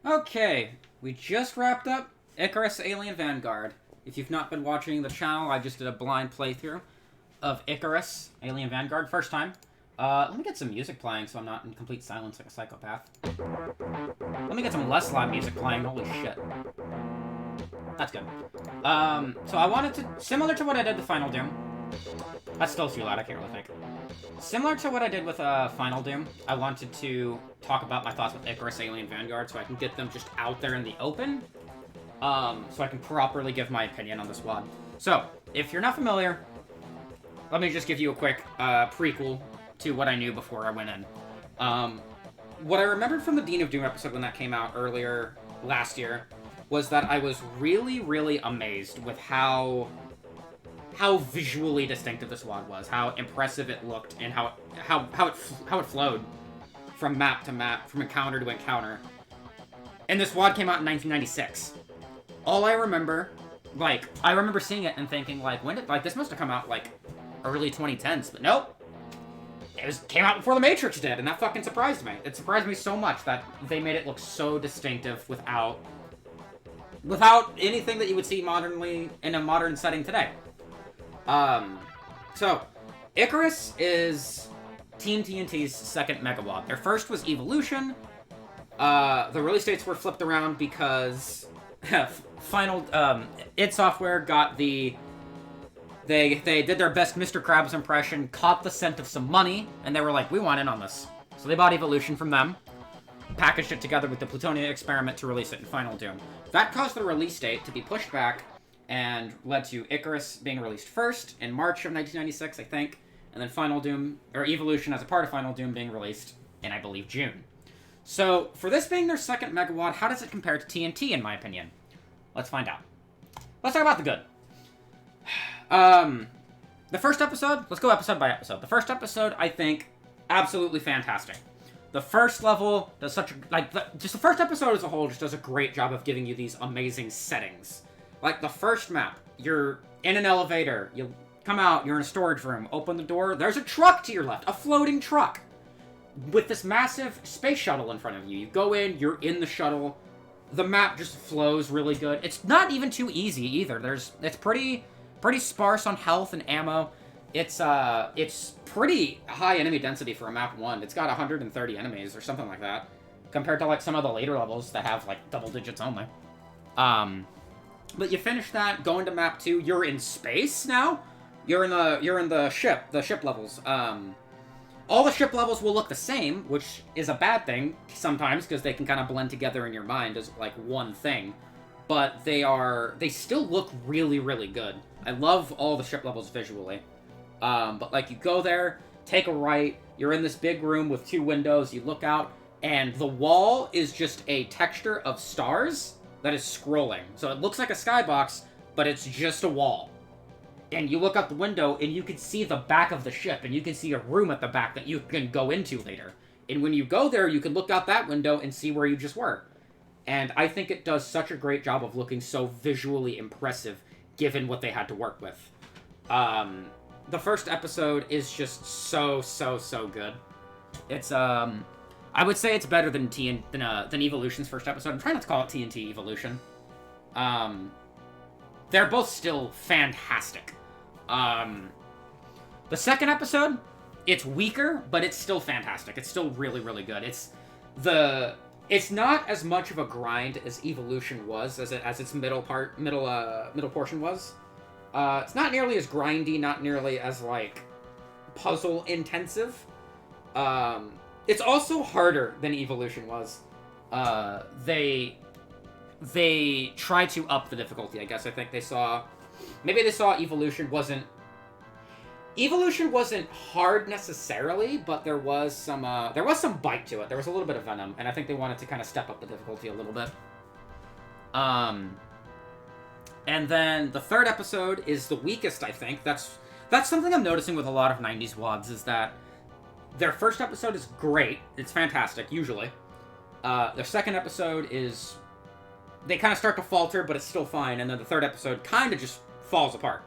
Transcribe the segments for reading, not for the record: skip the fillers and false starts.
Okay, we just wrapped up Icarus Alien Vanguard. If you've not been watching the channel, I just did a blind playthrough of Icarus Alien Vanguard, first time. Let me get some music playing so I'm not in complete silence like a psychopath. Let me get some less loud music playing, holy shit. That's good. So I wanted to, similar to what I did with Final Doom. That's still too loud, I can't really think. Similar to what I did with Final Doom, I wanted to talk about my thoughts with Icarus Alien Vanguard so I can get them just out there in the open. So I can properly give my opinion on this WOD. So, if you're not familiar, let me just give you a quick prequel to what I knew before I went in. What I remembered from the Dean of Doom episode when that came out earlier last year was that I was really, really amazed with how visually distinctive this WOD was, how impressive it looked, and how it flowed from map to map, from encounter to encounter. And this WOD came out in 1996. All I remember, I remember seeing it and thinking, when did, this must have come out, early 2010s, but nope. It came out before The Matrix did, and that fucking surprised me. It surprised me so much that they made it look so distinctive without anything that you would see modernly in a modern setting today. So, Icarus is Team TNT's second Mega WOD. Their first was Evilution. The release dates were flipped around because id Software got the... They did their best Mr. Krabs impression, caught the scent of some money, and they were like, we want in on this. So they bought Evilution from them, packaged it together with the Plutonium experiment to release it in Final Doom. That caused the release date to be pushed back, and led to Icarus being released first in March of 1996, I think, and then Final Doom, or Evilution as a part of Final Doom being released in, I believe, June. So, for this being their second Mega WOD, how does it compare to TNT, in my opinion? Let's find out. Let's talk about the good. The first episode, let's go episode by episode. The first episode, I think, absolutely fantastic. The first level does such a, just the first episode as a whole just does a great job of giving you these amazing settings. The first map, you're in an elevator, you come out, you're in a storage room, open the door, there's a truck to your left, a floating truck, with this massive space shuttle in front of you. You go in, you're in the shuttle, the map just flows really good. It's not even too easy either. It's pretty sparse on health and ammo. It's pretty high enemy density for a map 1. It's got 130 enemies or something like that, compared to some of the later levels that have double digits only. But you finish that, go into map 2, you're in space now. You're in the ship levels. All the ship levels will look the same, which is a bad thing sometimes because they can kind of blend together in your mind as one thing. But they still look really, really good. I love all the ship levels visually. But you go there, take a right, you're in this big room with 2 windows, you look out, and the wall is just a texture of stars that is scrolling. So it looks like a skybox, but it's just a wall. And you look out the window, and you can see the back of the ship, and you can see a room at the back that you can go into later. And when you go there, you can look out that window and see where you just were. And I think it does such a great job of looking so visually impressive, given what they had to work with. The first episode is just so good. It's, I would say it's better than Evolution's first episode. I'm trying not to call it TNT Evolution. They're both still fantastic. The second episode, it's weaker, but it's still fantastic. It's still really, really good. It's not as much of a grind as Evolution was, as its middle portion was. It's not nearly as grindy, not nearly as puzzle intensive. It's also harder than Evolution was. They tried to up the difficulty, I guess. I think they saw Evolution wasn't hard necessarily, but there was some bite to it. There was a little bit of venom, and I think they wanted to kind of step up the difficulty a little bit. And then the third episode is the weakest, I think. That's something I'm noticing with a lot of 90s WODs, is that their first episode is great. It's fantastic, usually. Their second episode is... They kind of start to falter, but it's still fine. And then the third episode kind of just falls apart.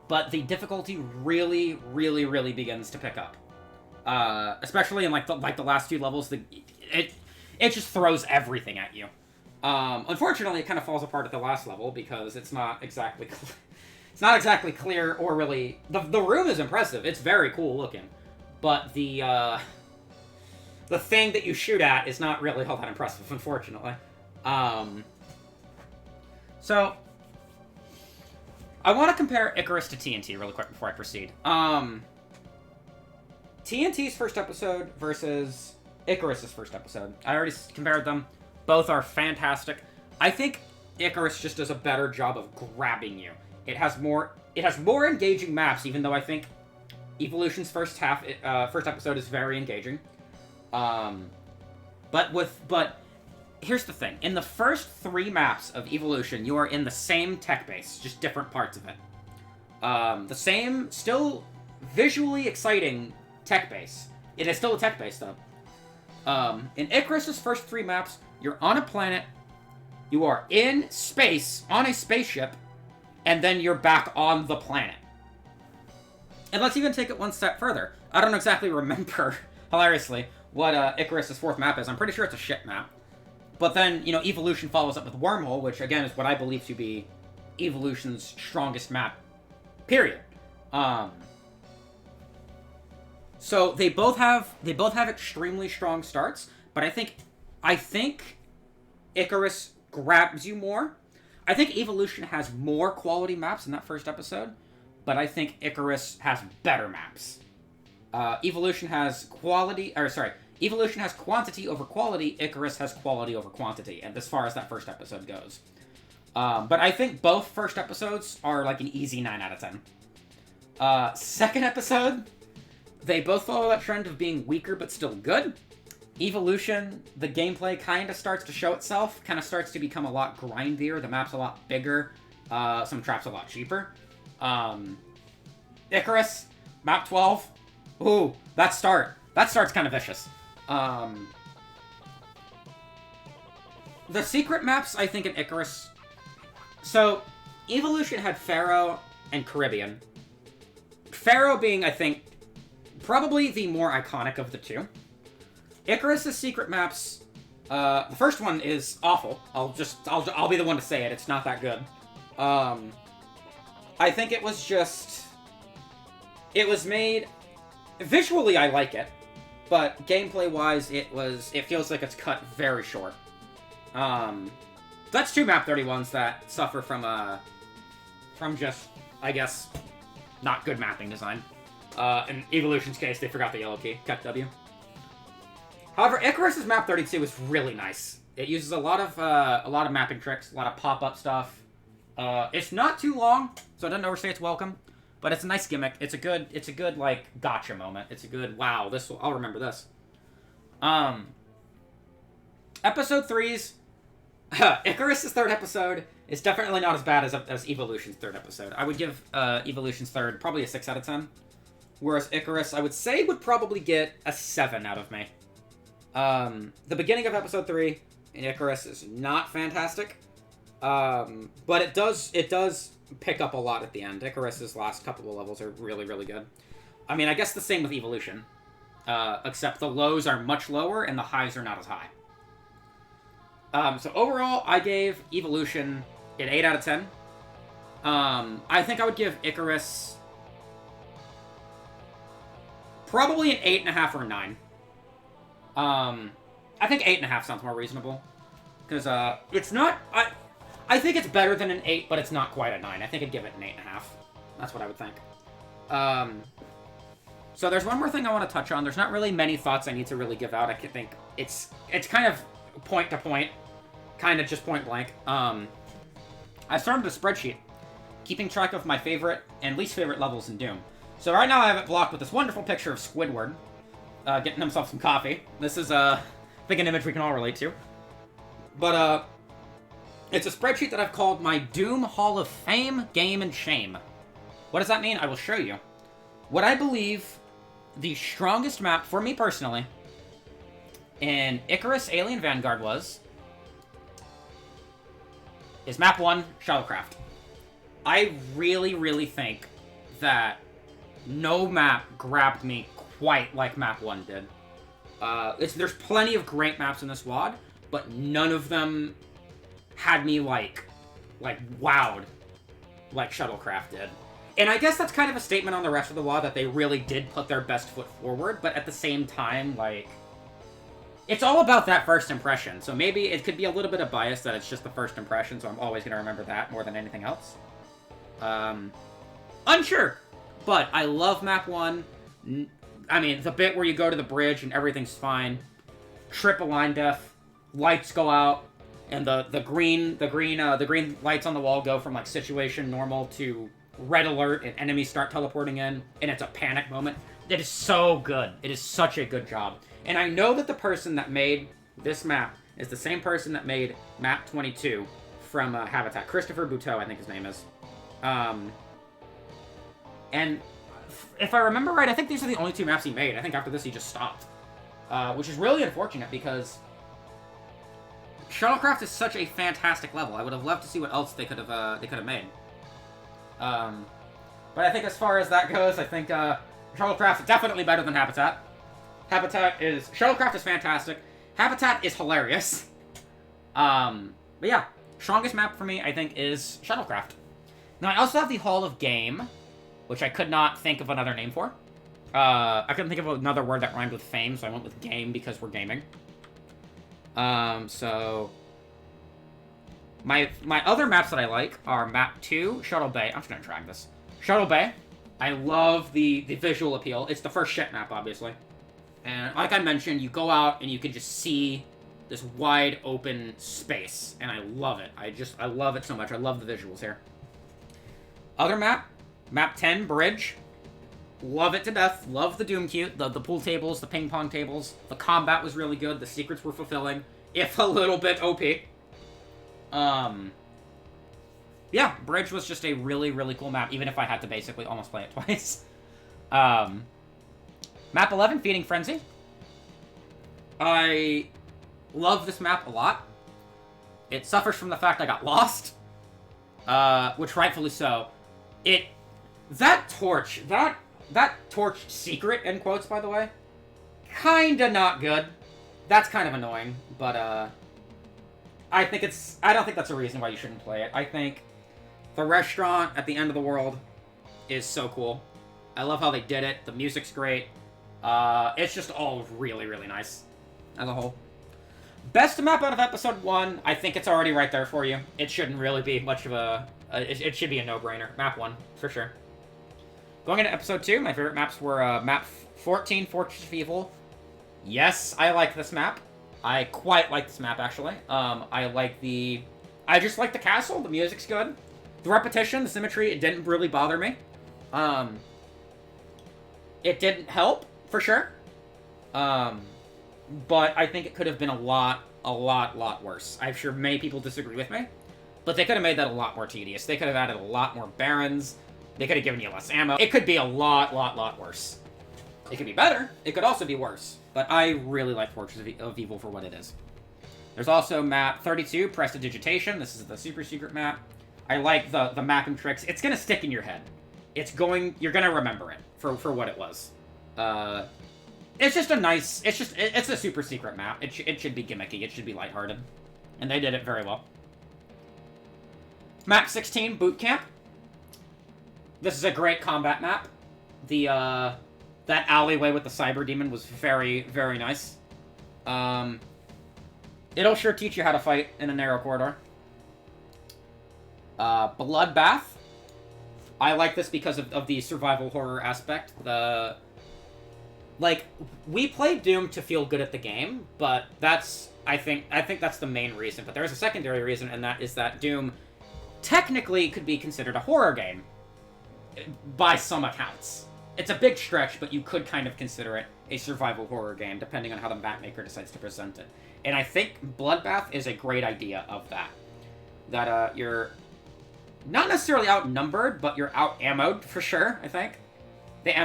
But the difficulty really, really, really begins to pick up. Especially in like the last few levels, it just throws everything at you. Unfortunately, it kind of falls apart at the last level because it's not exactly it's not exactly clear or really the room is impressive. It's very cool looking, but the thing that you shoot at is not really all that impressive, unfortunately. So I want to compare Icarus to TNT really quick before I proceed. TNT's first episode versus Icarus's first episode. I already compared them. Both are fantastic. I think Icarus just does a better job of grabbing you. It has more engaging maps, even though I think Evilution's first episode is very engaging. But here's the thing. In the first 3 maps of Evilution, you are in the same tech base, just different parts of it. The same, still visually exciting tech base. It is still a tech base, though. In Icarus's first 3 maps, you're on a planet, you are in space, on a spaceship, and then you're back on the planet. And let's even take it one step further. I don't exactly remember, hilariously, what Icarus's 4th map is. I'm pretty sure it's a ship map. But then, you know, Evilution follows up with Wormhole, which, again, is what I believe to be Evilution's strongest map, period. So they both have extremely strong starts, but I think Icarus grabs you more. I think Evilution has more quality maps in that first episode, but I think Icarus has better maps. Evilution has quantity over quality. Icarus has quality over quantity, and as far as that first episode goes. But I think both first episodes are like an easy 9 out of 10. Second episode, they both follow that trend of being weaker but still good. Evilution, the gameplay kind of starts to show itself, kind of starts to become a lot grindier, the map's a lot bigger, some traps a lot cheaper. Icarus, map 12, ooh, that start's kind of vicious. The secret maps, I think, in Icarus, so Evilution had Pharaoh and Caribbean. Pharaoh being, I think, probably the more iconic of the two. Icarus's secret maps, the first one is awful. I'll be the one to say it. It's not that good. I think it was made, visually I like it, but gameplay-wise it feels like it's cut very short. That's 2 map 31s that suffer from just, I guess, not good mapping design. In Evilution's case, they forgot the yellow key. Cut W. However, Icarus's map 32 is really nice. It uses a lot of mapping tricks, a lot of pop-up stuff. It's not too long, so I don't overstay its welcome. But it's a nice gimmick. It's a good like gotcha moment. It's a good wow. I'll remember this. Episode 3's Icarus's 3rd episode is definitely not as bad as Evilution's 3rd episode. I would give Evilution's 3rd probably a 6 out of 10. Whereas Icarus, I would say, would probably get a 7 out of me. The beginning of episode 3 in Icarus is not fantastic. But it does pick up a lot at the end. Icarus's last couple of levels are really, really good. I mean, I guess the same with Evilution. Except the lows are much lower and the highs are not as high. So overall, I gave Evilution an 8 out of 10. I think I would give Icarus probably an 8.5 or a 9. I think 8.5 sounds more reasonable. Because, it's not... I think it's better than an 8, but it's not quite a 9. I think I'd give it an 8.5. That's what I would think. So there's one more thing I want to touch on. There's not really many thoughts I need to really give out. I think it's kind of point to point. Kind of just point blank. I started a spreadsheet, keeping track of my favorite and least favorite levels in Doom. So right now I have it blocked with this wonderful picture of Squidward, getting himself some coffee. This is, I think, an image we can all relate to. But, it's a spreadsheet that I've called my Doom Hall of Fame, Game, and Shame. What does that mean? I will show you. What I believe the strongest map, for me personally, in Icarus Alien Vanguard is map 1, Shuttlecraft. I really, really think that no map grabbed me quite like map 1 did. There's plenty of great maps in this WOD, but none of them had me, like, wowed like Shuttlecraft did. And I guess that's kind of a statement on the rest of the WOD that they really did put their best foot forward, but at the same time, like, it's all about that first impression. So maybe it could be a little bit of bias that it's just the first impression, so I'm always going to remember that more than anything else. Unsure. But I love map 1. I mean, the bit where you go to the bridge and everything's fine. Trip a line def. Lights go out. And the green lights on the wall go from, like, situation normal to red alert, and enemies start teleporting in, and it's a panic moment. It is so good. It is such a good job. And I know that the person that made this map is the same person that made map 22 from Habitat. Christopher Buteau, I think his name is. And if I remember right, I think these are the only 2 maps he made. I think after this he just stopped. Which is really unfortunate because Shuttlecraft is such a fantastic level. I would have loved to see what else they could have made. But I think as far as that goes, I think Shuttlecraft is definitely better than Habitat. Shuttlecraft is fantastic. Habitat is hilarious. But yeah, strongest map for me, I think, is Shuttlecraft. Now, I also have the Hall of Game, which I could not think of another name for. I couldn't think of another word that rhymed with fame, so I went with game because we're gaming. So my other maps that I like are map 2, Shuttle Bay. I'm just gonna drag this. Shuttle Bay. I love the visual appeal. It's the first ship map, obviously. And like I mentioned, you go out and you can just see this wide open space, and I love it. I love it so much. I love the visuals here. Other map, map 10, Bridge. Love it to death. Love the Doom cute, the pool tables, the ping pong tables. The combat was really good. The secrets were fulfilling, if a little bit OP. Yeah, Bridge was just a really, really cool map, even if I had to basically almost play it twice. Map 11, Feeding Frenzy. I love this map a lot. It suffers from the fact I got lost, which rightfully so. That torch secret, in quotes, by the way, kinda not good. That's kind of annoying, but, I don't think that's a reason why you shouldn't play it. I think the restaurant at the end of the world is so cool. I love how they did it. The music's great. It's just all really, really nice as a whole. Best map out of episode 1, I think it's already right there for you. It shouldn't really be much of it should be a no-brainer. Map 1, for sure. Going into episode 2, my favorite maps were map 14, Fortress of Evil. Yes, I like this map. I quite like this map, actually. I just like the castle. The music's good. The repetition, the symmetry, it didn't really bother me. It didn't help, for sure. But I think it could have been a lot worse. I'm sure many people disagree with me. But they could have made that a lot more tedious. They could have added a lot more barons. They could have given you less ammo. It could be a lot worse. It could be better. It could also be worse. But I really like Fortress of Evil for what it is. There's also map 32, Prestidigitation. This is the super secret map. I like the mapping tricks. It's gonna stick in your head. You're gonna remember it for what it was. It's just it's a super secret map. It should be gimmicky. It should be lighthearted. And they did it very well. Map 16, Boot Camp. This is a great combat map. That alleyway with the Cyber Demon was very, very nice. It'll sure teach you how to fight in a narrow corridor. Bloodbath. I like this because of the survival horror aspect. We play Doom to feel good at the game, but I think that's the main reason. But there is a secondary reason, and that is that Doom technically could be considered a horror game by some accounts. It's a big stretch, but you could kind of consider it a survival horror game, depending on how the mapmaker decides to present it. And I think Bloodbath is a great idea of that. That you're not necessarily outnumbered, but you're out-ammoed for sure, I think. The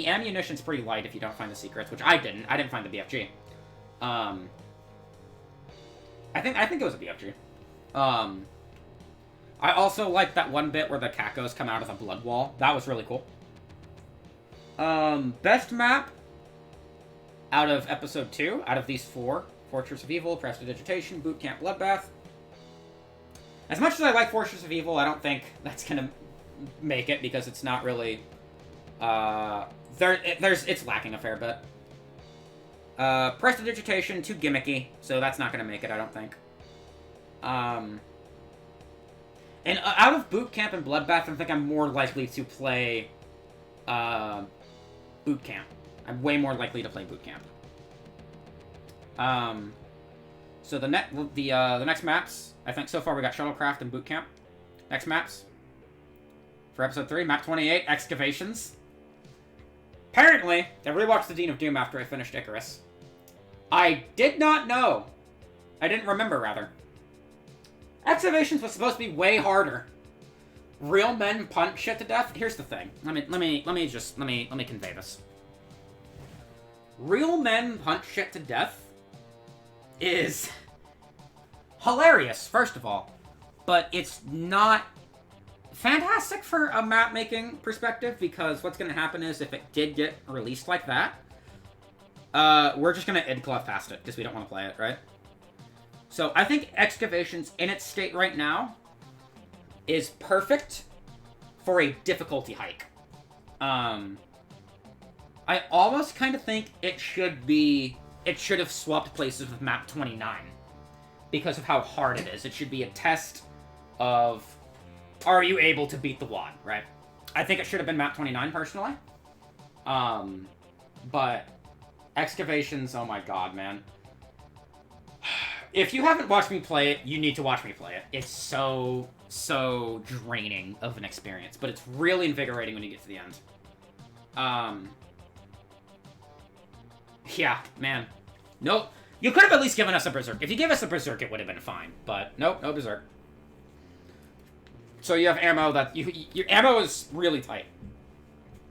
ammunition's pretty light if you don't find the secrets, which I didn't. I didn't find the BFG. I think it was a BFG. I also like that one bit where the cacos come out of the blood wall. That was really cool. Best map, out of Episode 2, out of these 4, Fortress of Evil, Prestidigitation, Boot Camp, Bloodbath. As much as I like Fortress of Evil, I don't think that's gonna make it, because it's not really... it's lacking a fair bit. Prestidigitation, too gimmicky, so that's not gonna make it, I don't think. And out of Boot Camp and Bloodbath, I think I'm more likely to play Boot Camp. I'm way more likely to play Boot Camp. So the next maps, I think so far we got Shuttlecraft and Boot Camp. Next maps for Episode 3, Map 28, Excavations. Apparently, I rewatched the Dean of Doom after I finished Icarus. I did not know. I didn't remember, rather. Excavations was supposed to be way harder. Real men punch shit to death. Here's the thing. Let me convey this. Real men punch shit to death is hilarious, first of all, but it's not fantastic for a map making perspective, because what's going to happen is if it did get released like that, we're just going to idclaw past it because we don't want to play it, right? So I think Excavations in its state right now is perfect for a difficulty hike. I almost kind of think it should have swapped places with Map 29 because of how hard it is. It should be a test of, are you able to beat the wad, right? I think it should have been Map 29, personally. But Excavations, oh my god, man. If you haven't watched me play it, you need to watch me play it. It's so draining of an experience, but it's really invigorating when you get to the end. Yeah, man. Nope. You could have at least given us a Berserk. If you gave us a Berserk, it would have been fine. But nope, no Berserk. So you have ammo that your ammo is really tight.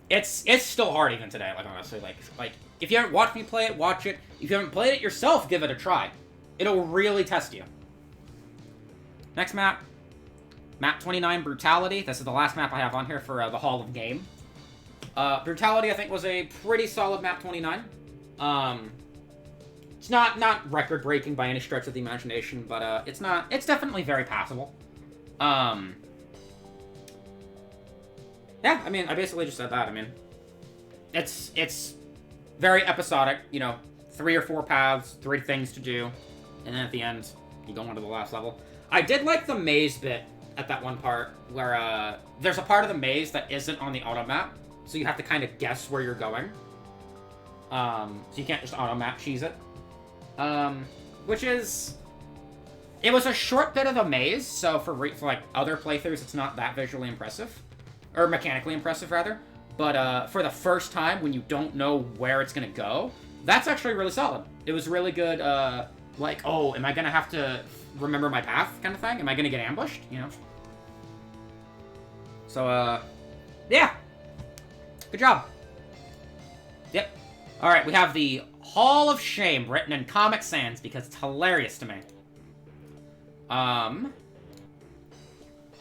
It's still hard even today. Like honestly, like if you haven't watched me play it, watch it. If you haven't played it yourself, give it a try. It'll really test you. Next map, Map 29, Brutality. This is the last map I have on here for the Hall of Game. Brutality, I think, was a pretty solid Map 29. It's not record-breaking by any stretch of the imagination, but it's definitely very passable. Yeah, I mean, I basically just said that. I mean, it's very episodic, you know, 3 or 4 paths, 3 things to do, and then at the end, you go on to the last level. I did like the maze bit at that one part, where there's a part of the maze that isn't on the auto map, so you have to kind of guess where you're going. So you can't just auto-map cheese it. Which is... It was a short bit of a maze, so for like, other playthroughs, it's not that visually impressive. Or mechanically impressive, rather. But, for the first time, when you don't know where it's gonna go, that's actually really solid. It was really good, like, oh, am I gonna have to remember my path kind of thing? Am I gonna get ambushed? You know? So, yeah. Good job. Yep. Alright, we have the Hall of Shame written in Comic Sans because it's hilarious to me. Hall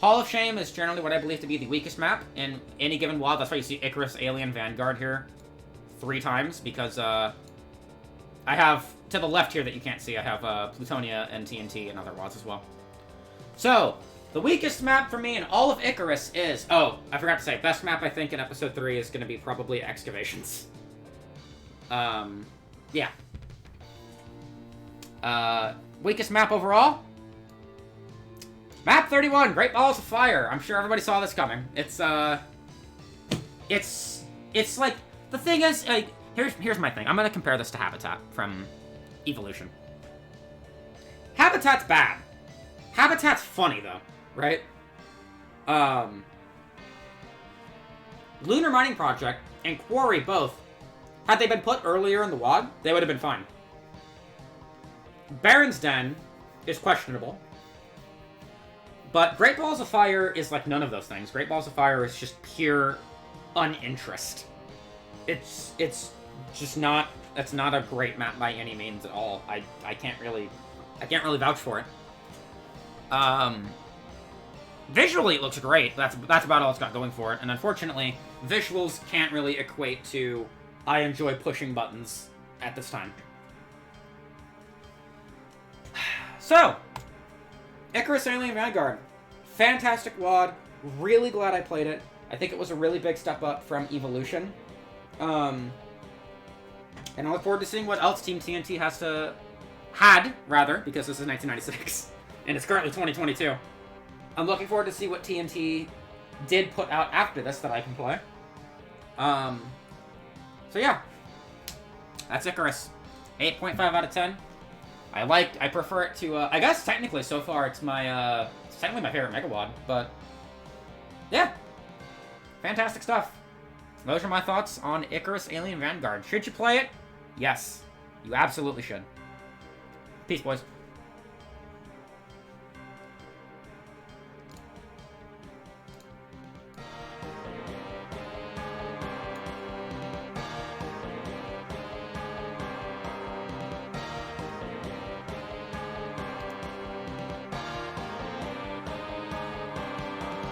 of Shame is generally what I believe to be the weakest map in any given WoW. That's why you see Icarus, Alien, Vanguard here 3 times, because, I have, to the left here that you can't see, I have, Plutonia and TNT and other WoWs as well. So, the weakest map for me in all of Icarus is... Oh, I forgot to say, best map I think in Episode 3 is going to be probably Excavations. Yeah. Weakest map overall? Map 31, Great Balls of Fire. I'm sure everybody saw this coming. It's like, the thing is, like, here's my thing. I'm gonna compare this to Habitat from Evilution. Habitat's bad. Habitat's funny, though, right? Lunar Mining Project and Quarry both, had they been put earlier in the WoD, they would have been fine. Baron's Den is questionable. But Great Balls of Fire is like none of those things. Great Balls of Fire is just pure uninterest. It's just not... It's not a great map by any means at all. I can't really vouch for it. Visually, it looks great. That's about all it's got going for it. And unfortunately, visuals can't really equate to I enjoy pushing buttons at this time. So, Icarus Alien Vanguard. Fantastic WAD. Really glad I played it. I think it was a really big step up from Evilution. And I look forward to seeing what else Team TNT had, because this is 1996, and it's currently 2022. I'm looking forward to see what TNT did put out after this that I can play. So yeah. That's Icarus. 8.5 out of 10. I prefer it to, I guess technically so far it's technically my favorite Mega WAD, but yeah. Fantastic stuff. Those are my thoughts on Icarus Alien Vanguard. Should you play it? Yes. You absolutely should. Peace, boys.